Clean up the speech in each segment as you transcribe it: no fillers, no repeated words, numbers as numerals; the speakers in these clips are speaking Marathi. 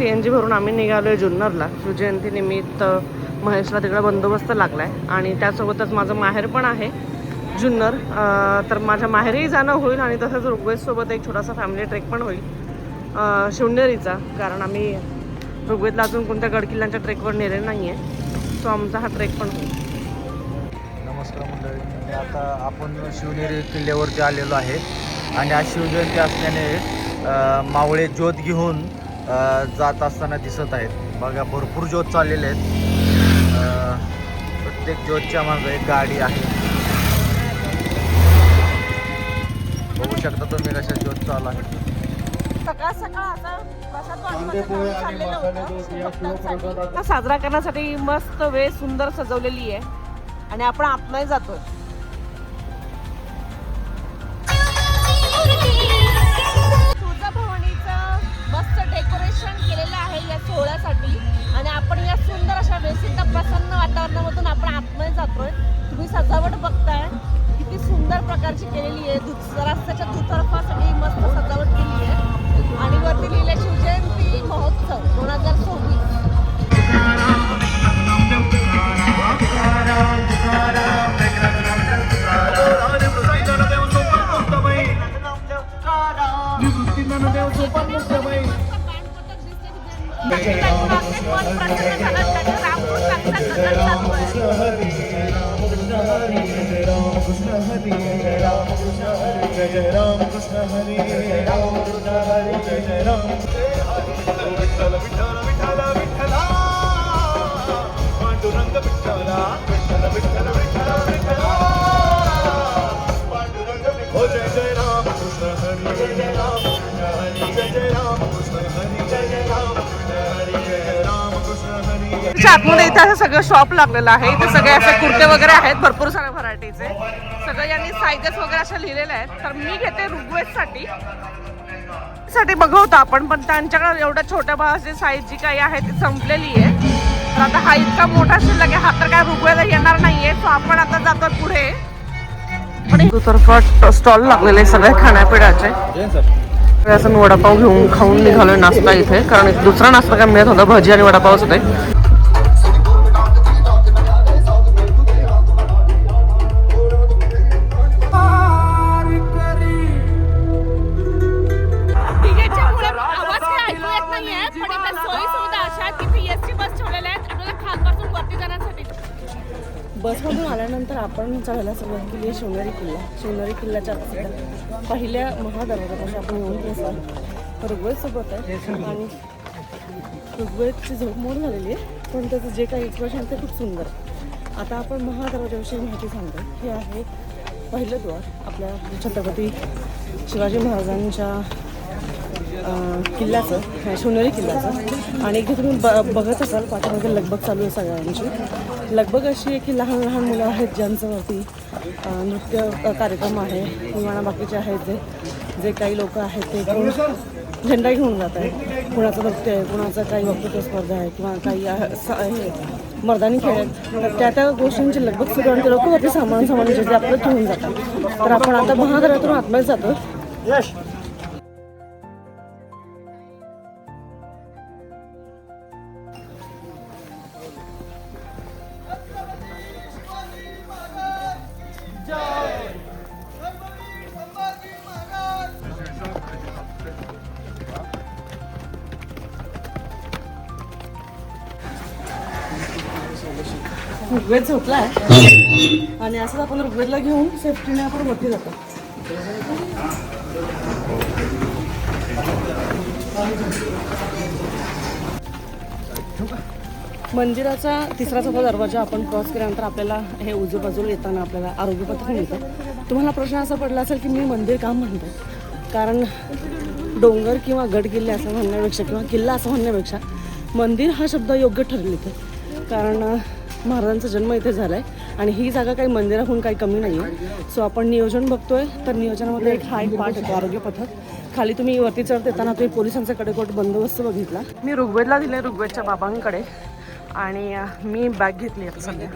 CNG भरून आम्ही निघालोय जुन्नरला. शिवजयंतीनिमित्त महेशला तिकडे बंदोबस्त लागलाय आणि त्यासोबतच माझं माहेर पण आहे जुन्नर. तर माझ्या माहेरही जाणं होईल आणि तसंच ऋग्वेदसोबत एक छोटासा फॅमिली ट्रेक पण होईल शिवनेरीचा. कारण आम्ही ऋग्वेदला अजून कोणत्या गडकिल्ल्यांच्या ट्रेकवर नेले नाही आहे, सो आमचा हा ट्रेक पण होईल. नमस्कार मंडळी, आता आपण शिवनेरी किल्ल्यावरती आलेलो आहे आणि आज शिवजयंती असल्याने मावळे ज्योत घेऊन जात असताना दिसत आहेत. बघा भरपूर ज्योत चाललेले आहेत. प्रत्येक ज्योतच्या मागे एक गाडी आहे. बघू शकता तुम्ही कशा ज्योत चालू आहे. सकाळ सकाळ आता साजरा करण्यासाठी मस्त वेळ सुंदर सजवलेली आहे आणि आपण आतमध्ये जातोय. तुळजाभवानीचं मस्त डेकोरेशन केलेलं आहे या सोहळ्यासाठी आणि आपण या सुंदर अशा वेसिद्ध प्रसन्न वातावरणामधून आपण आतमध्ये जातोय. तुम्ही सजावट बघताय किती सुंदर प्रकारची केलेली आहे. रस्त्याच्या दुतर्फा सगळी मस्त सजावट केली आहे आणि वरती लिहिले शिवजयंती महोत्सव 2024. आतमध्ये इथे असं सगळं शॉप लागलेलं आहे. इथे सगळे असे कुर्ते वगैरे आहेत, भरपूर साऱ्या व्हरायटीचे. सगळं यांनी साईजेस वगैरे अशा लिहिलेल्या आहेत. तर मी घेते ऋग्वेदसाठी बघवतो आपण, पण त्यांच्याकडे एवढ्या छोट्या बाळाची साईज जी काही आहे ती संपलेली आहे. तर आता हा इतका मोठा शिल्लक आहे, हा तर काय ऋग्वेद येणार नाहीये. सो आपण आता जातोय पुढे. पण दुतर्फा स्टॉल लागलेले सगळे खाण्यापिण्याचे. असं मी वडापाव घेऊन खाऊन निघालोय नाश्ता इथे, कारण दुसरा नाश्ता काय मिळत होता, भजी आणि वडापावच होते. बसमधून आल्यानंतर आपण चढायला सुरुवात केली आहे शिवनेरी किल्ला. शिवनेरी किल्ल्याच्या पहिल्या महादरवाजापासून आपण येऊन पोहोचलो. ऋग्वेदसोबत आहे आणि ऋग्वेदची झोपमोड झालेली आहे, पण त्याचं जे काही एक्सप्रेशन ते खूप सुंदर. आता आपण महादरवाजाविषयी माहिती सांगतो. हे आहे पहिलं द्वार आपल्या छत्रपती शिवाजी महाराजांच्या किल्ल्याचं, शिवनेरी किल्ल्याचं. आणि इथे तुम्ही बघत असाल पाठीमागे लगबग चालू आहे सगळ्यांची. लगबग अशी आहे की लहान लहान मुलं आहेत ज्यांच्यावरती नृत्य कार्यक्रम आहे किंवा बाकीचे आहेत जे काही लोक आहेत ते झेंडा घेऊन जात आहे. कुणाचं नृत्य आहे, कुणाचं काही वक्तृत्व स्पर्धा आहे किंवा काही आहे मर्दानी खेळ आहेत. तर त्या गोष्टींची लगबग सुरू आणि ते लोक वरती सामान जे आपलं घेऊन जातात. तर आपण आता महादरातून आतमध्ये जातो. ऋग्वेद झोपला आहे आणि असंच आपण ऋग्वेदला घेऊन सेफ्टीने आपण वरती जातो. मंदिराचा तिसरा चौथा दरवाजा आपण क्रॉस केल्यानंतर आपल्याला हे उजव्या बाजूला येताना आपल्याला आरोग्यपथ मिळतं. तुम्हाला प्रश्न असा पडला असेल की मी मंदिर का म्हणतो, कारण डोंगर किंवा गड किल्ले असं म्हणण्यापेक्षा किंवा किल्ला असं म्हणण्यापेक्षा मंदिर हा शब्द योग्य ठरले इथे. कारण महाराजांचा जन्म इथे झाला आहे आणि ही जागा काही मंदिराहून काही कमी नाही आहे. सो आपण नियोजन बघतोय, तर नियोजनामध्ये एक हा एक पार्ट होतो आरोग्यपथक. खाली तुम्ही वरती चढत येताना तुम्ही पोलिसांचा कडेकोट बंदोबस्त बघितला. मी ऋग्वेदला दिले, ऋग्वेदच्या बाबांकडे, आणि मी बॅग घेतली आता सध्या.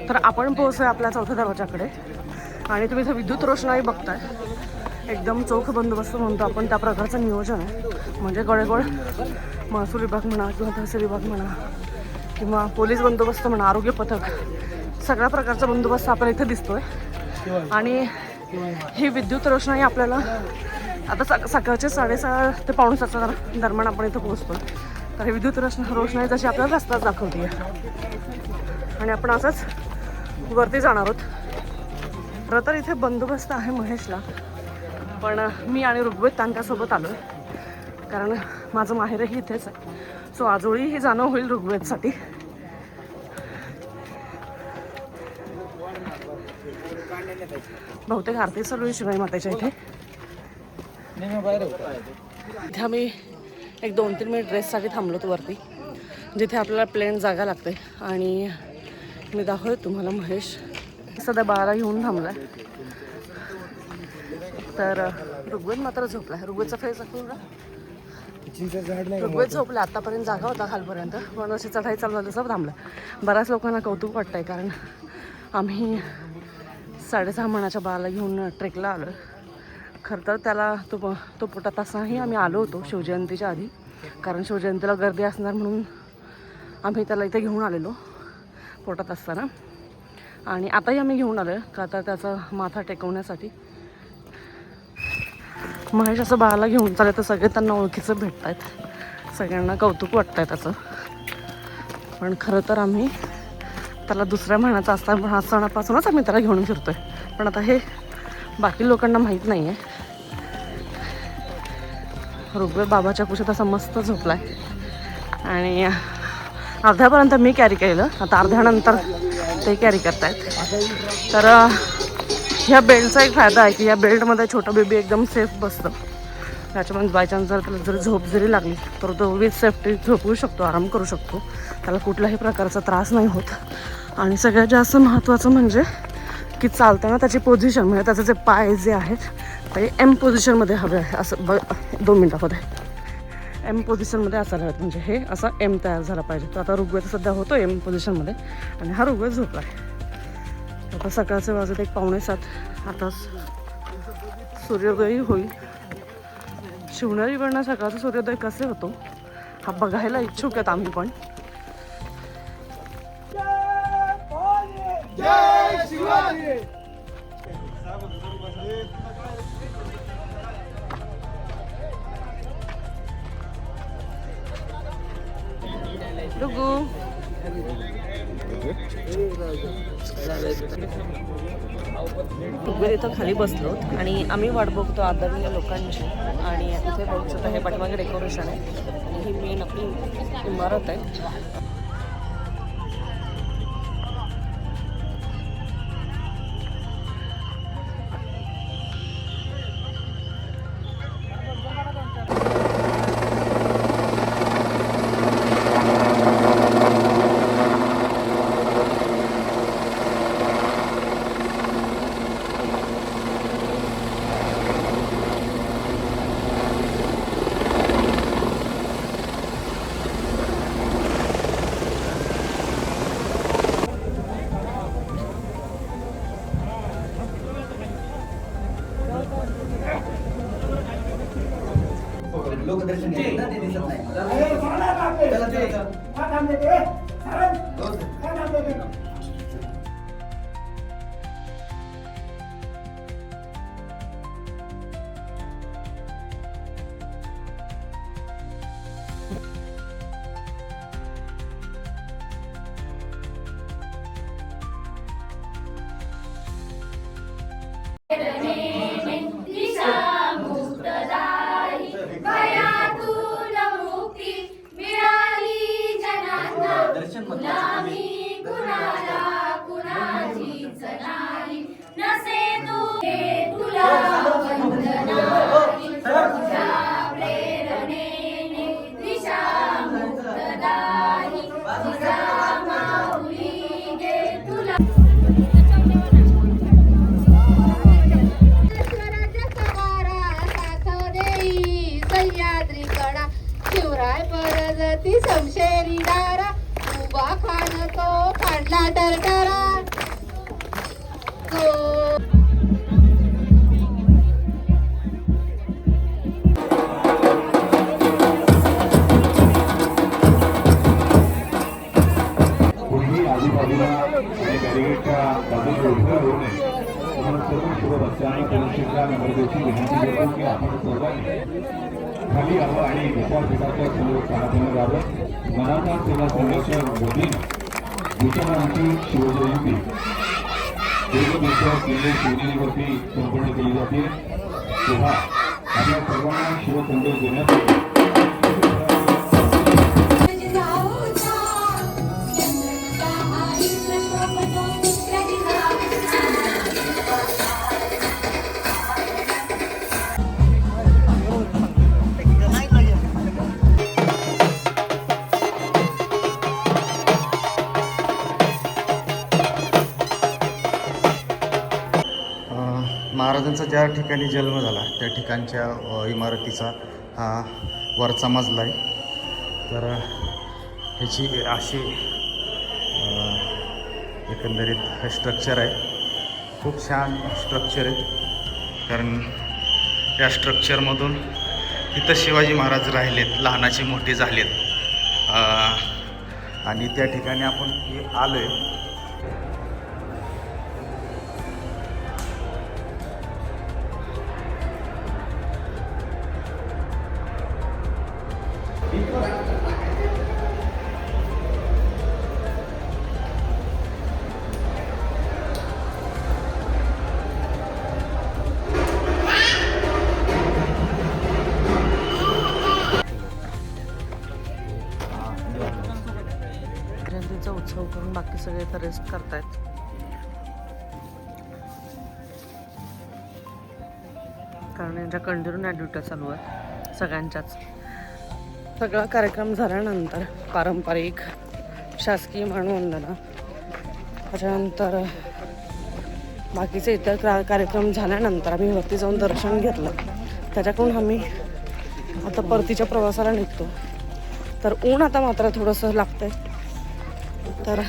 तर आपण पोहोचलो आपल्या चौथ्या दरवाजाकडे आणि तुम्ही इथं विद्युत रोषणाई बघताय. एकदम चोख बंदोबस्त म्हणतो आपण त्या प्रकारचं नियोजन आहे. म्हणजे कडेकोट महसूल विभाग म्हणा किंवा तहसील विभाग म्हणा किंवा पोलीस बंदोबस्त म्हणा, आरोग्य पथक, सगळ्या प्रकारचा बंदोबस्त आपल्याला इथे दिसतोय. आणि ही विद्युत रोषणाई आपल्याला आता सकाळचे 6:30 ते 6:45 दरम्यान आपण इथं पोहोचतो. तर ही विद्युत रोषणाई जशी आपल्याला रस्ता दाखवते आणि आपण असंच वरती जाणार आहोत. खरं तर इथे बंदोबस्त आहे महेशला, पण मी आणि ऋग्वेद त्यांच्यासोबत आलो आहे कारण माझं माहेरही इथेच आहे. सो आजोळी ही जाणं होईल ऋग्वेदसाठी. बहुतेक आरती चालू आहे शिवाई मातेच्या इथे. इथे आम्ही एक 2-3 मिनिट ड्रेससाठी थांबलो होतो वरती, जिथे आपल्याला प्लेन जागा लागते. आणि मी दाखवते तुम्हाला महेश सध्या बाळाला घेऊन थांबला आहे. तर ऋग्वेद मात्र झोपला आहे. ऋग्वेदचा फेस दाखवून का? ऋग्वेद झोपला. आतापर्यंत जागा होता खालपर्यंत, पण अशी चढाई चालू झाली तसं थांबलं. बऱ्याच लोकांना कौतुक वाटतं आहे कारण आम्ही 6.5 महिन्याच्या बाळाला घेऊन ट्रेकला आलो. खरं तर त्याला तो पोटात असतानाही आम्ही आलो होतो शिवजयंतीच्या आधी, कारण शिवजयंतीला गर्दी असणार म्हणून आम्ही त्याला इथे घेऊन आलेलो पोटात असताना. आणि आताही आम्ही घेऊन आलो का आता त्याचा माथा टेकवण्यासाठी. महेश असं बाळाला घेऊन चालले तर सगळे त्यांना ओळखीचं भेटत आहेत, सगळ्यांना कौतुक वाटतं आहे त्याचं. पण खरं तर आम्ही त्याला 2ऱ्या महिन्याचा असतानापासूनच आम्ही त्याला घेऊन फिरतो आहे. पण आता हे बाकी लोकांना माहीत नाही आहे. ऋग्वेद बाबाच्या कुशीत असा मस्त झोपला आहे. आणि अर्ध्यापर्यंत मी कॅरी केलेलं, आता अर्ध्यानंतर ते कॅरी करतायत. तर ह्या बेल्टचा एक फायदा आहे की या बेल्टमध्ये छोटं बेबी एकदम सेफ बसतं. त्याच्यामध्ये बायचान्स जर त्याला जर झोप जरी लागली तर तो विथ सेफ्टी झोपू शकतो, आराम करू शकतो, त्याला कुठल्याही प्रकारचा त्रास नाही होत. आणि सगळ्यात जास्त महत्त्वाचं म्हणजे की चालताना त्याची पोझिशन म्हणजे त्याचे जे पाय जे आहेत ते एम पोझिशनमध्ये हवे आहे. असं 2 मिनटामध्ये एम पोझिशनमध्ये असायला हवं, म्हणजे हे असं एम तयार झाला पाहिजे. तर आता ऋग्वेद सध्या होतो एम पोझिशनमध्ये आणि हा ऋग्वेद झोपला आहे. आता सकाळचे वाजत 6:45. आता सूर्योदयही होईल. शिवनेरीकडनं सकाळचा सूर्योदय कसे होतो हा बघायला इच्छुक आहेत आम्ही पण. ऋग्वेद इथं खाली बसलो आणि आम्ही वाट बघतो आदरणीय लोकांची. आणि इथे बघू शकतो हे पाठीमागे डेकोरेशन आहे आणि ही मेन आपली इमारत आहे. शिवराय परजती समशेरी दारा उभा खान तो काढला टरटरा गेटच्या बाजूला उभं राहू नये म्हणून सर्व शिवभक्त आणि कनिष्ठच्या नगरदेवची विनंती करतो की आपण सर्वांनी खाली यावं आणि विद्यापीठाच्या समोर साधनं यावं. मनाचा सेवा संघाच्या वतीनं विचारांची शिवजयंती किल्ले शिवनेरीवरती संपन्न केली जाते. तेव्हा आपल्या सर्वांना शिवसंदेश देण्यासाठी महाराजांचा ज्या ठिकाणी जन्म झाला त्या ठिकाणच्या इमारतीचा हा वरचा मजला आहे. तर ह्याची अशी एकंदरीत स्ट्रक्चर आहे. खूप छान स्ट्रक्चर आहे, कारण त्या स्ट्रक्चरमधून तिथं शिवाजी महाराज राहिलेत, लहानाचे मोठे झालेत. आणि त्या ठिकाणी आपण आलो आहे. जयंतीचा उत्सव करून बाकी सगळे तर रेस्ट करतायत. कारण यांच्या कंटिन्यू ड्युट्या चालू आहेत सगळ्यांच्याच. सगळा कार्यक्रम झाल्यानंतर पारंपरिक शासकीय मानवंदना, त्याच्यानंतर बाकीचे इतर कार्यक्रम झाल्यानंतर आम्ही वरती जाऊन दर्शन घेतलं. त्याच्याकडून आम्ही आता परतीच्या प्रवासाला निघतो. तर ऊन आता मात्र थोडंसं लागतंय, तर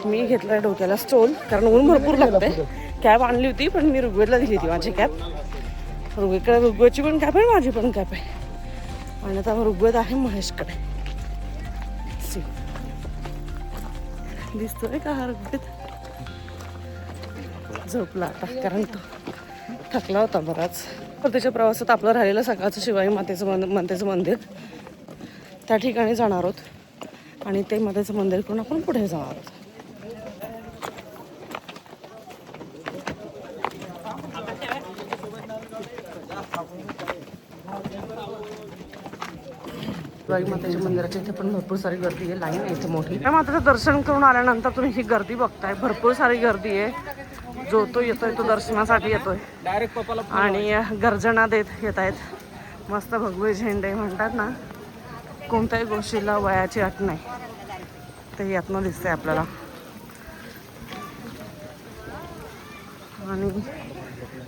मी घेतलं आहे डोक्याला स्टोल, कारण ऊन भरपूर लागतंय. कॅब आणली होती पण मी ऋग्वेदला दिली होती माझी कॅब. ऋग्वेदची पण कॅब आहे, माझी पण कॅब आहे. आणि आता ऋग्वेद आहे महेशकडे. सी दिसतोय का हा ऋग्वेद? झोपला आता, कारण तो थकला होता बराच. परतीच्या प्रवासात आपलं राहिलेलं सकाळचं शिवाई मातेचं मंदिर, त्या ठिकाणी जाणार आहोत. आणि ते मातेचं मंदिर करून आपण पुढे जाणार आहोत. शिवाई मातेच्या मंदिराच्या इथे पण भरपूर सारी गर्दी आहे. लाईन आहे इथे मोठी. त्या मातेचं दर्शन करून आल्यानंतर तुम्ही ही गर्दी बघताय, भरपूर सारी गर्दी आहे. जो तो येतोय तो दर्शनासाठी येतोय आणि गर्जना देत येत आहेत. मस्त भगवे झेंडे म्हणतात ना, कोणत्याही गोष्टीला वयाची अट नाही, ते यातनं दिसतंय आपल्याला. आणि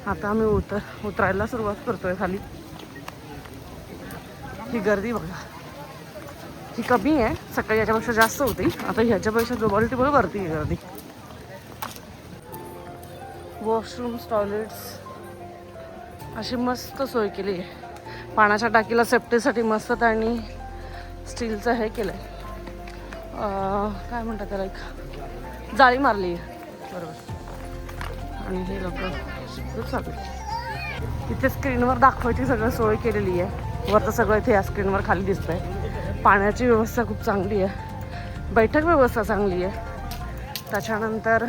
आता आम्ही उतरायला सुरुवात करतोय खाली. ही गर्दी बघा, ही कमी आहे, सकाळी याच्यापेक्षा जास्त होती, आता ह्याच्यापेक्षा डबल टिबल गर्दी आहे. गर्दी, वॉशरूम्स, टॉयलेट्स अशी मस्त सोय केली आहे. पाण्याच्या टाकीला सेफ्टीसाठी मस्त त्यांनी स्टीलचं हे केलं आहे, काय म्हणतात त्याला, एक जाळी मारली आहे बरोबर. आणि हे लोक चालू इथे स्क्रीनवर दाखवायची सगळं सोय केलेली आहे. वरतं सगळं इथे या स्क्रीनवर खाली दिसतं आहे. पाण्याची व्यवस्था खूप चांगली आहे, बैठक व्यवस्था चांगली आहे. त्याच्यानंतर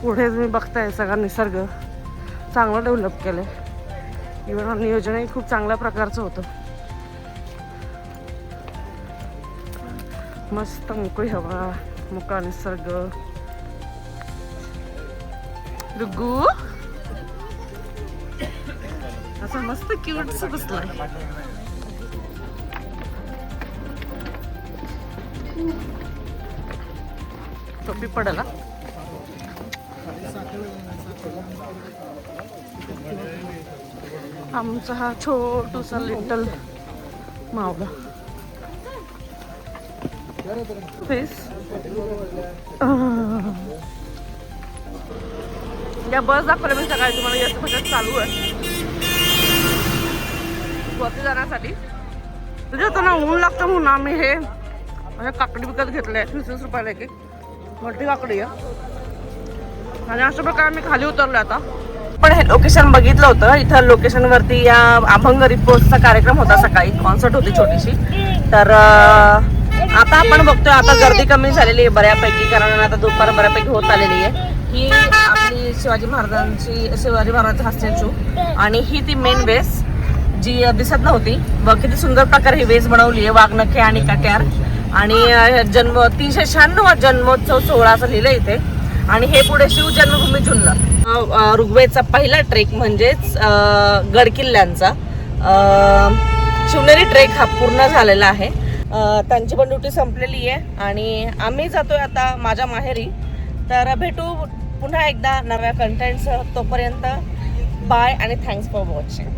पुढे तुम्ही बघताय सगळा निसर्ग चांगलं डेव्हलप केलं आहे. इव्हन नियोजनही खूप चांगल्या प्रकारचं होतं. मस्त मोकळी हवा, मोकळा निसर्ग. रुग्गू असं मस्त क्यूटच बसलाय. टोपी पडला. आमचा हा छोटूसा लिटल मावळा फेस. या बस दाखवल्या मी सकाळी तुम्हाला, याचं बजेट चालू आहे वरती जाण्यासाठी. तुझ्या आता ना ऊन लागतं म्हणून आम्ही हे म्हणजे काकडी विकत घेतले 20 रुपयाला एक. मोठी काकडी आहे. आणि अशा प्रकारे मी खाली उतरलो आता. पण हे लोकेशन बघितलं होतं. इथं लोकेशन वरती या अभंग रिपोर्टचा कार्यक्रम होता, सकाळी कॉन्सर्ट होती छोटीशी. तर आता आपण बघतोय आता गर्दी कमी झालेली आहे बऱ्यापैकी, कारण आता दुपार बऱ्यापैकी होत आलेली आहे. ही आपली शिवाजी महाराजांचा हा स्टॅच्यू आणि ही ती मेन वेस जी दिसत नव्हती. बघ किती सुंदर प्रकारे ही वेस बनवली आहे, वाघनखे आणि कट्यार. आणि 396 जन्मोत्सव सोहळा असं लिहिलं इथे. आणि हे पुढे शिवजन्मभूमी जुन्नर. ऋग्वेदचा पहिला ट्रेक म्हणजेच गडकिल्ल्यांचा शिवनेरी ट्रेक हा पूर्ण झालेला आहे. त्यांची पण ड्युटी संपलेली आहे आणि आम्ही जातोय आता माझ्या माहेरी. तर भेटू पुन्हा एकदा नव्या कंटेंटसह. तोपर्यंत बाय आणि थँक्स फॉर वॉचिंग.